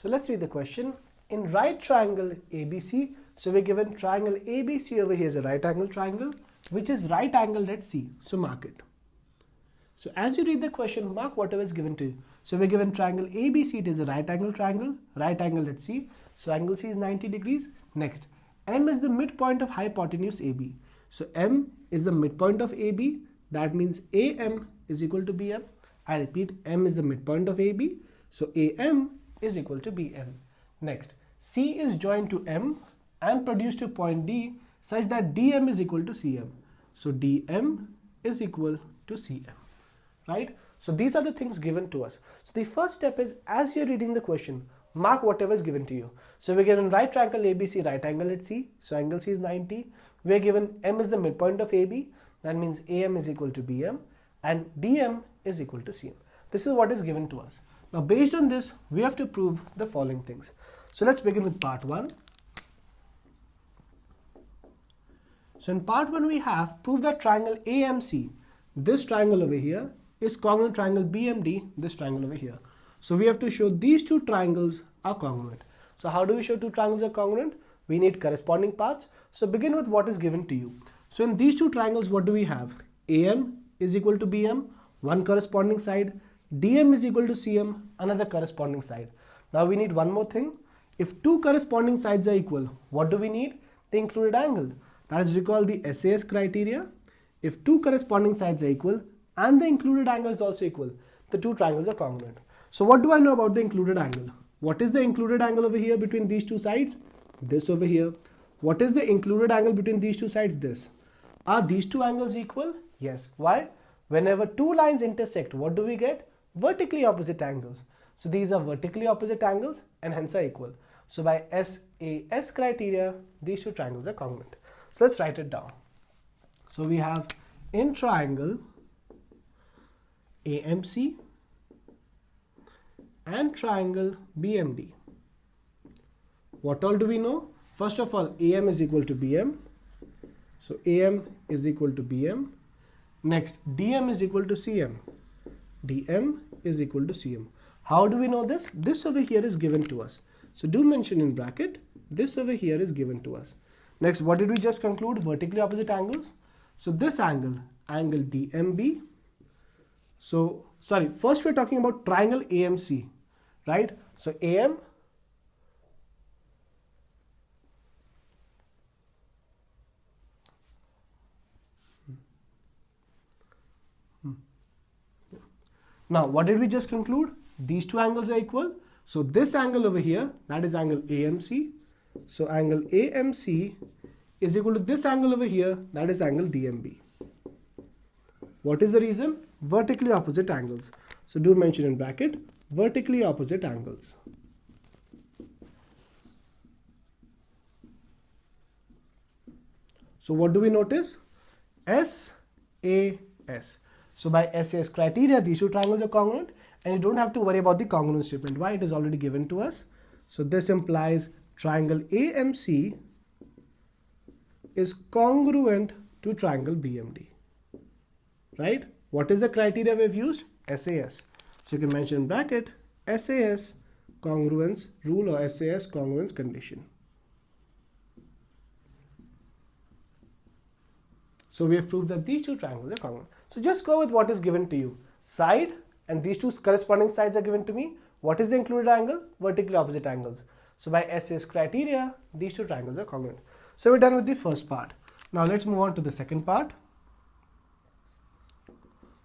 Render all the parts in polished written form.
So let's read the question. In right triangle ABC, so we're given triangle ABC over here is a right angle triangle, which is right angled at C. So mark it. So as you read the question, mark whatever is given to you. So we're given triangle ABC, it is a right angle triangle, right angled at C. So angle C is 90 degrees. Next, M is the midpoint of hypotenuse AB. So M is the midpoint of AB. That means AM is equal to BM. I repeat, M is the midpoint of AB. So AM is equal to BM. Next, C is joined to M and produced to point D such that DM is equal to CM. So DM is equal to CM. Right? So these are the things given to us. So the first step is, as you're reading the question, mark whatever is given to you. So we're given right triangle ABC, right angle at C. So angle C is 90. We're given M is the midpoint of AB. That means AM is equal to BM and BM is equal to CM. This is what is given to us. Now based on this, we have to prove the following things. So let's begin with part 1. So in part 1 we have prove that triangle AMC, this triangle over here, is congruent triangle BMD, this triangle over here. So we have to show these two triangles are congruent. So how do we show two triangles are congruent? We need corresponding paths. So begin with what is given to you. So in these two triangles, what do we have? AM is equal to BM, one corresponding side. DM is equal to CM, another corresponding side. Now we need one more thing. If two corresponding sides are equal, what do we need? The included angle. That is, recall the SAS criteria. If two corresponding sides are equal and the included angle is also equal, the two triangles are congruent. So what do I know about the included angle? What is the included angle over here between these two sides? This over here. What is the included angle between these two sides? This. Are these two angles equal? Yes. Why? Whenever two lines intersect, what do we get? Vertically opposite angles. So these are vertically opposite angles and hence are equal. So by SAS criteria, these two triangles are congruent. So let's write it down. So we have in triangle AMC and triangle BMD. What all do we know? First of all, AM is equal to BM. So AM is equal to BM. Next, DM is equal to CM. DM is equal to CM. How do we know this? This over here is given to us. So do mention in bracket, this over here is given to us. Next, what did we just conclude? Vertically opposite angles. So this angle, angle DMB. So, sorry, first we're talking about triangle AMC, right? So AM Now, what did we just conclude? These two angles are equal. So this angle over here, that is angle AMC. So angle AMC is equal to this angle over here, that is angle DMB. What is the reason? Vertically opposite angles. So do mention in bracket, vertically opposite angles. So what do we notice? SAS. So by SAS criteria, these two triangles are congruent and you don't have to worry about the congruence statement. Why? It is already given to us. So this implies triangle AMC is congruent to triangle BMD. Right? What is the criteria we've used? SAS. So you can mention in bracket SAS congruence rule or SAS congruence condition. So we have proved that these two triangles are congruent. So just go with what is given to you. Side, and these two corresponding sides are given to me. What is the included angle? Vertically opposite angles. So by SAS criteria, these two triangles are congruent. So we're done with the first part. Now let's move on to the second part.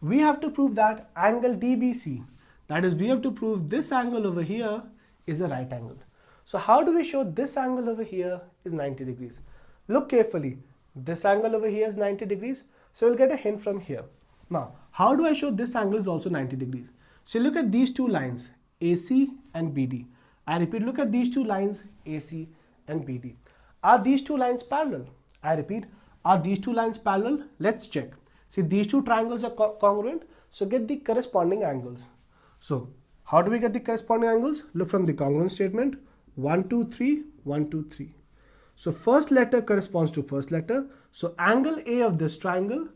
We have to prove that angle DBC, that is, we have to prove this angle over here is a right angle. So how do we show this angle over here is 90 degrees? Look carefully. This angle over here is 90 degrees. So we'll get a hint from here. Now, how do I show this angle is also 90 degrees? So look at these two lines, AC and BD. I repeat, look at these two lines, AC and BD. Are these two lines parallel? I repeat, are these two lines parallel? Let's check. See, these two triangles are congruent. So get the corresponding angles. So how do we get the corresponding angles? Look from the congruence statement. 1, 2, 3, 1, 2, 3. So first letter corresponds to first letter. So angle A of this triangle,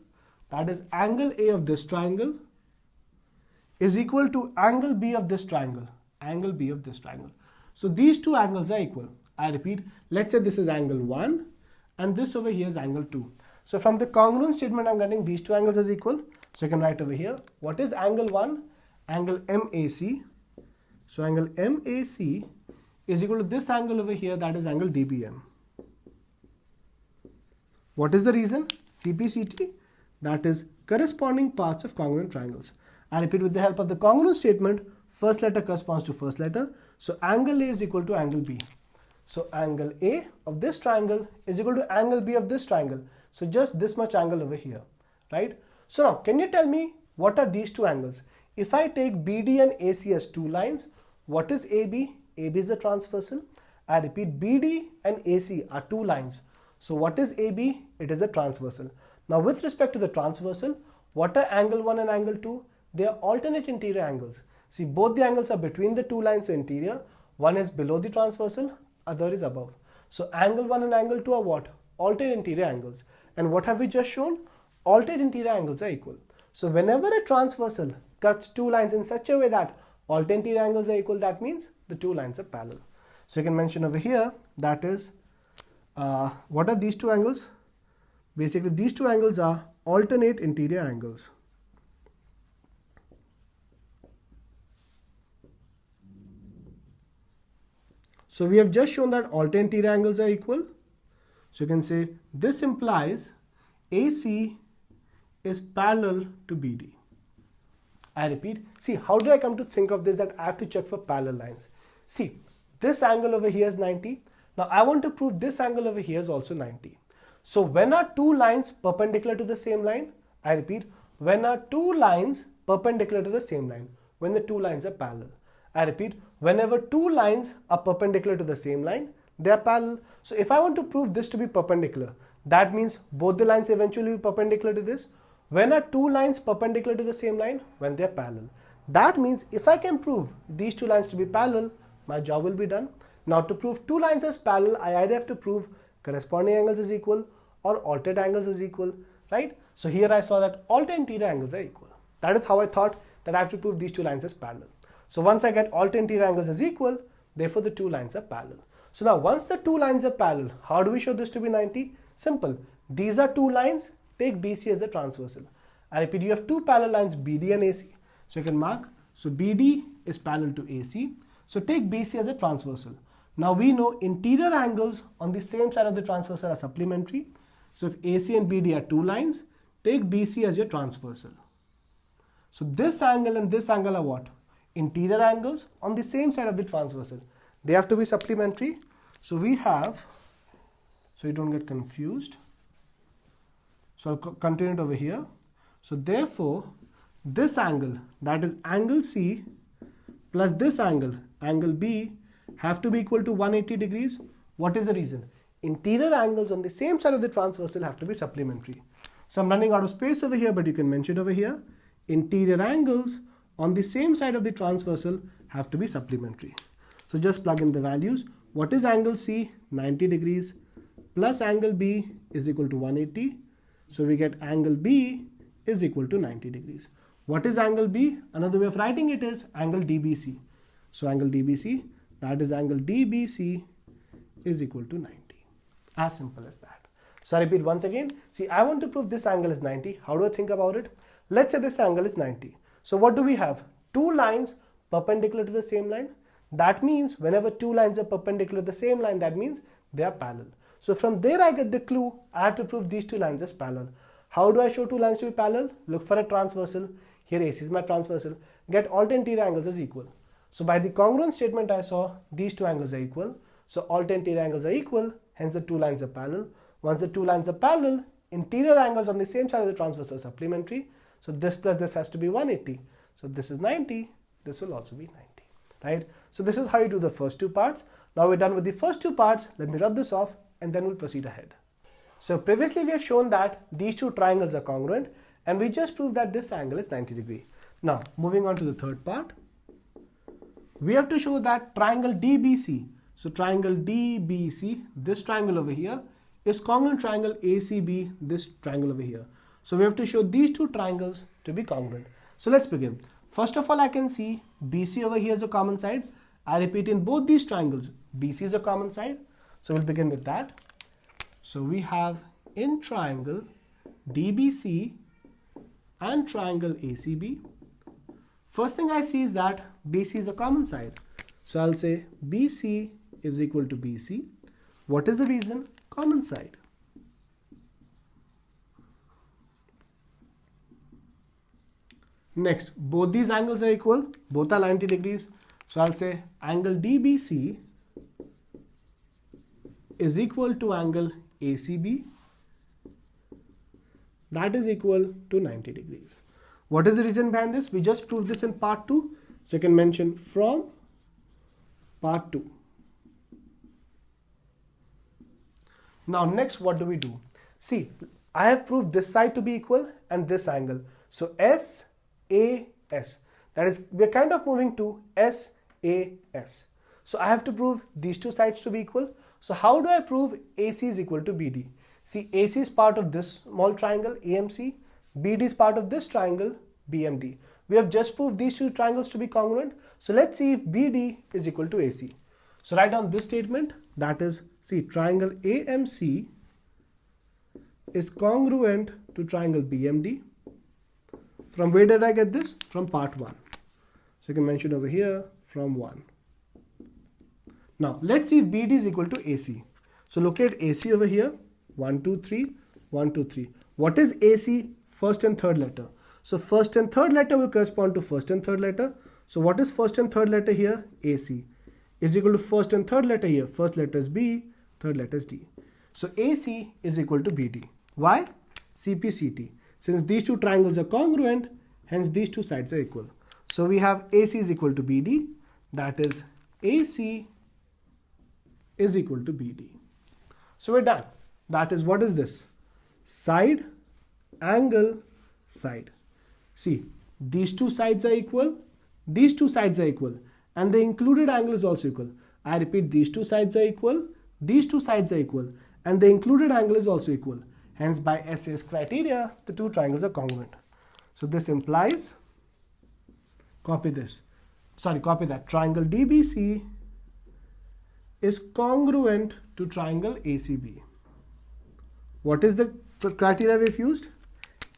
that is angle A of this triangle, is equal to angle B of this triangle. Angle B of this triangle. So these two angles are equal. I repeat, let's say this is angle 1 and this over here is angle 2. So from the congruence statement, I'm getting these two angles as equal. So I can write over here, what is angle 1? Angle MAC. So angle MAC is equal to this angle over here, that is angle DBM. What is the reason? CPCT, that is corresponding parts of congruent triangles. I repeat, with the help of the congruence statement, first letter corresponds to first letter. So angle A is equal to angle B. So angle A of this triangle is equal to angle B of this triangle. So just this much angle over here, right? So now, can you tell me what are these two angles? If I take BD and AC as two lines, what is AB? AB is the transversal. I repeat, BD and AC are two lines. So what is AB? It is the transversal. Now with respect to the transversal, what are angle 1 and angle 2? They are alternate interior angles. See, both the angles are between the two lines of interior. One is below the transversal, other is above. So angle 1 and angle 2 are what? Alternate interior angles. And what have we just shown? Alternate interior angles are equal. So whenever a transversal cuts two lines in such a way that alternate interior angles are equal, that means the two lines are parallel. So you can mention over here, that is, what are these two angles? Basically, these two angles are alternate interior angles. So we have just shown that alternate interior angles are equal. So you can say this implies AC is parallel to BD. I repeat, see, how do I come to think of this, that I have to check for parallel lines? See, this angle over here is 90. Now I want to prove this angle over here is also 90. So when are two lines perpendicular to the same line? I repeat, when are two lines perpendicular to the same line? When the two lines are parallel. I repeat, whenever two lines are perpendicular to the same line, they are parallel. So if I want to prove this to be perpendicular, that means both the lines eventually will be perpendicular to this. When are two lines perpendicular to the same line? When they are parallel. That means if I can prove these two lines to be parallel, my job will be done. Now to prove two lines as parallel, I either have to prove corresponding angles is equal or alternate angles is equal, right? So here I saw that alternate interior angles are equal. That is how I thought that I have to prove these two lines as parallel. So once I get alternate interior angles is equal, therefore the two lines are parallel. So now once the two lines are parallel, how do we show this to be 90? Simple. These are two lines, take BC as the transversal. I repeat, you have two parallel lines BD and AC. So you can mark, so BD is parallel to AC. So take BC as a transversal. Now we know interior angles on the same side of the transversal are supplementary. So if AC and BD are two lines, take BC as your transversal. So this angle and this angle are what? Interior angles on the same side of the transversal. They have to be supplementary. So we have, so you don't get confused. So I'll continue it over here. So therefore, this angle, that is angle C, plus this angle, angle B, have to be equal to 180 degrees. What is the reason? Interior angles on the same side of the transversal have to be supplementary. So I'm running out of space over here, but you can mention it over here. Interior angles on the same side of the transversal have to be supplementary. So just plug in the values. What is angle C? 90 degrees plus angle B is equal to 180. So we get angle B is equal to 90 degrees. What is angle B? Another way of writing it is angle DBC. So angle DBC, that is angle DBC is equal to 90. As simple as that. So I repeat once again. See, I want to prove this angle is 90. How do I think about it? Let's say this angle is 90. So what do we have? Two lines perpendicular to the same line. That means whenever two lines are perpendicular to the same line, that means they are parallel. So from there I get the clue. I have to prove these two lines as parallel. How do I show two lines to be parallel? Look for a transversal. Here AC is my transversal. Get alternate interior angles as equal. So by the congruence statement I saw these two angles are equal. So alternate interior angles are equal. Hence the two lines are parallel. Once the two lines are parallel, interior angles on the same side of the transversal are supplementary. So this plus this has to be 180. So this is 90. This will also be 90. Right? So this is how you do the first two parts. Now we're done with the first two parts. Let me rub this off and then we'll proceed ahead. So previously we have shown that these two triangles are congruent and we just proved that this angle is 90 degrees. Now moving on to the third part. We have to show that triangle DBC. So triangle DBC, this triangle over here, is congruent triangle ACB, this triangle over here. So we have to show these two triangles to be congruent. So let's begin. First of all, I can see BC over here is a common side. I repeat, in both these triangles, BC is the common side. So we'll begin with that. So we have in triangle DBC and triangle ACB. First thing I see is that BC is the common side. So I'll say BC is equal to BC. What is the reason? Common side. Next, both these angles are equal. Both are 90 degrees. So I'll say angle DBC is equal to angle ACB. That is equal to 90 degrees. What is the reason behind this? We just proved this in part 2. So you can mention from part 2. Now next, what do we do? See, I have proved this side to be equal and this angle. So SAS. That is, we're kind of moving to SAS. So I have to prove these two sides to be equal. So how do I prove AC is equal to BD? See, AC is part of this small triangle AMC. BD is part of this triangle BMD. We have just proved these two triangles to be congruent. So let's see if BD is equal to AC. So write down this statement, that is, see, triangle AMC is congruent to triangle BMD. From where did I get this? From part 1. So you can mention over here from 1. Now let's see if BD is equal to AC. So locate AC over here. 1, 2, 3, 1, 2, 3. What is AC? First and third letter. So first and third letter will correspond to first and third letter. So what is first and third letter here? AC is equal to first and third letter here. First letter is B, third letter is D. So AC is equal to BD. Why? CPCT. Since these two triangles are congruent, hence these two sides are equal. So we have AC is equal to BD. That is, AC is equal to BD. So we're done. That is, what is this? Side, angle, side. See, these two sides are equal. These two sides are equal. And the included angle is also equal. I repeat, these two sides are equal. These two sides are equal. And the included angle is also equal. Hence, by SAS criteria, the two triangles are congruent. So this implies, copy this. Sorry, copy that. Triangle DBC is congruent to triangle ACB. What is the criteria we've used?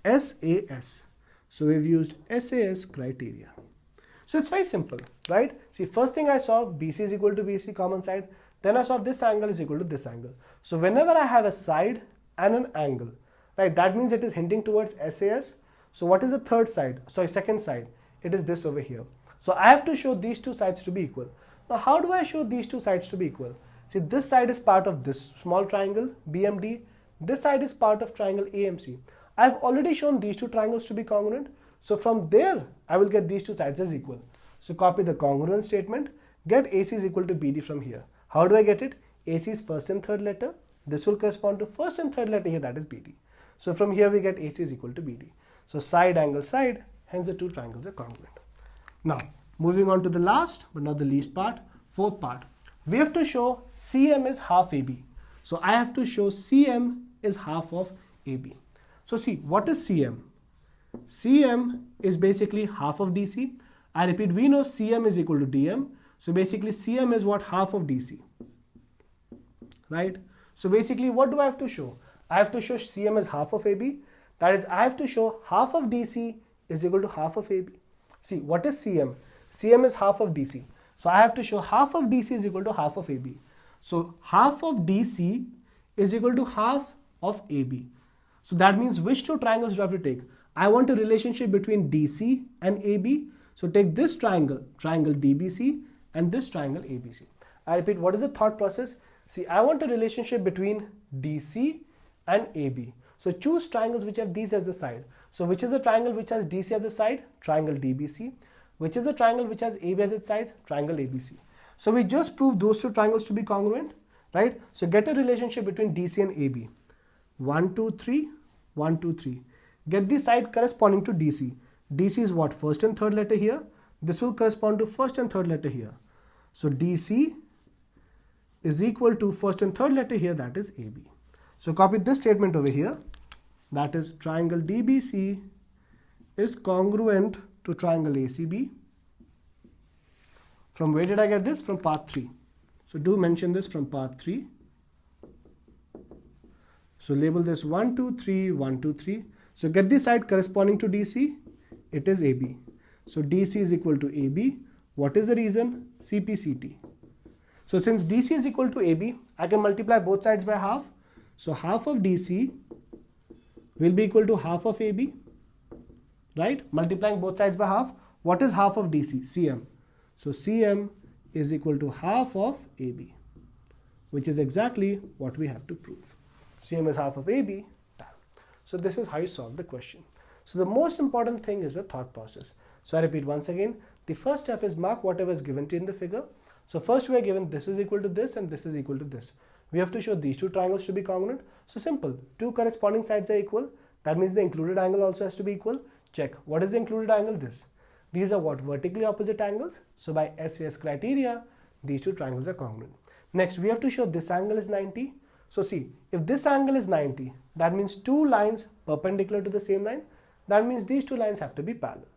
SAS. So we've used SAS criteria. So it's very simple, right? See, first thing I saw, BC is equal to BC, common side. Then I saw this angle is equal to this angle. So whenever I have a side and an angle, right, that means it is hinting towards SAS. So what is the third side? Sorry, second side. It is this over here. So I have to show these two sides to be equal. Now, how do I show these two sides to be equal? See, this side is part of this small triangle, BMD. This side is part of triangle AMC. I've already shown these two triangles to be congruent. So from there, I will get these two sides as equal. So copy the congruence statement, get AC is equal to BD from here. How do I get it? AC is first and third letter. This will correspond to first and third letter here, that is BD. So from here we get AC is equal to BD. So side, angle, side, hence the two triangles are congruent. Now, moving on to the last but not the least part, fourth part. We have to show CM is half AB. So I have to show CM is half of AB. So see, what is CM? CM is basically half of DC. I repeat, we know CM is equal to DM. So basically CM is what? Half of DC. Right? So basically what do I have to show? I have to show CM is half of AB. That is, I have to show half of DC is equal to half of AB. See, what is CM? CM is half of DC. So I have to show half of DC is equal to half of AB. So half of DC is equal to half of AB. So that means which two triangles do I have to take? I want a relationship between DC and AB. So take this triangle, triangle DBC, and this triangle ABC. I repeat, what is the thought process? See, I want a relationship between DC and AB. So choose triangles which have these as the side. So which is the triangle which has DC as the side? Triangle DBC. Which is the triangle which has AB as its side? Triangle ABC. So we just proved those two triangles to be congruent, right? So get a relationship between DC and AB. 1, 2, 3, 1, 2, 3. Get the side corresponding to DC. DC is what? First and third letter here. This will correspond to first and third letter here. So DC is equal to first and third letter here, that is AB. So copy this statement over here. That is, triangle DBC is congruent to triangle ACB. From where did I get this? From path 3. So do mention this from path 3. So label this 1, 2, 3, 1, 2, 3. So get the side corresponding to DC. It is AB. So DC is equal to AB. What is the reason? CPCT. So since DC is equal to AB, I can multiply both sides by half. So half of DC will be equal to half of AB. Right? Multiplying both sides by half. What is half of DC? CM. So CM is equal to half of AB, which is exactly what we have to prove. CM is half of AB. Done. So this is how you solve the question. So the most important thing is the thought process. So I repeat once again, the first step is mark whatever is given to you in the figure. So first we are given this is equal to this and this is equal to this. We have to show these two triangles to be congruent. So simple, two corresponding sides are equal. That means the included angle also has to be equal. Check. What is the included angle? This. These are what? Vertically opposite angles. So by SAS criteria, these two triangles are congruent. Next, we have to show this angle is 90. So see, if this angle is 90, that means two lines perpendicular to the same line. That means these two lines have to be parallel.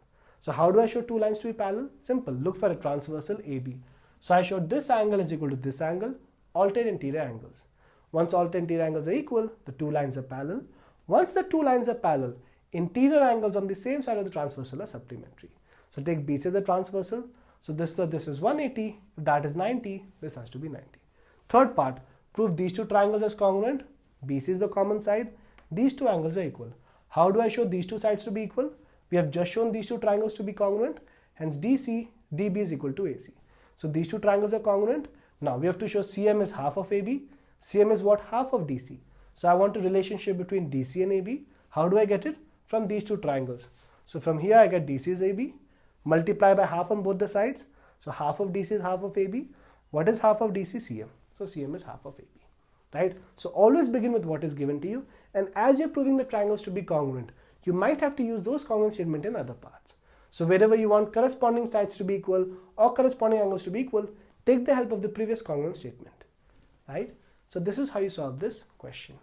So how do I show two lines to be parallel? Simple. Look for a transversal AB. So I showed this angle is equal to this angle, alternate interior angles. Once alternate interior angles are equal, the two lines are parallel. Once the two lines are parallel, interior angles on the same side of the transversal are supplementary. So take BC as a transversal. So this is 180. If that is 90, this has to be 90. Third part, prove these two triangles as congruent. BC is the common side. These two angles are equal. How do I show these two sides to be equal? We have just shown these two triangles to be congruent. Hence DC, DB is equal to AC. So these two triangles are congruent. Now we have to show CM is half of AB. CM is what? Half of DC. So I want a relationship between DC and AB. How do I get it? From these two triangles. So from here I get DC is AB. Multiply by half on both the sides. So half of DC is half of AB. What is half of DC? CM. So CM is half of AB. Right? So always begin with what is given to you. And as you're proving the triangles to be congruent, you might have to use those congruent statements in other parts. So wherever you want corresponding sides to be equal or corresponding angles to be equal, take the help of the previous congruent statement. Right? So this is how you solve this question.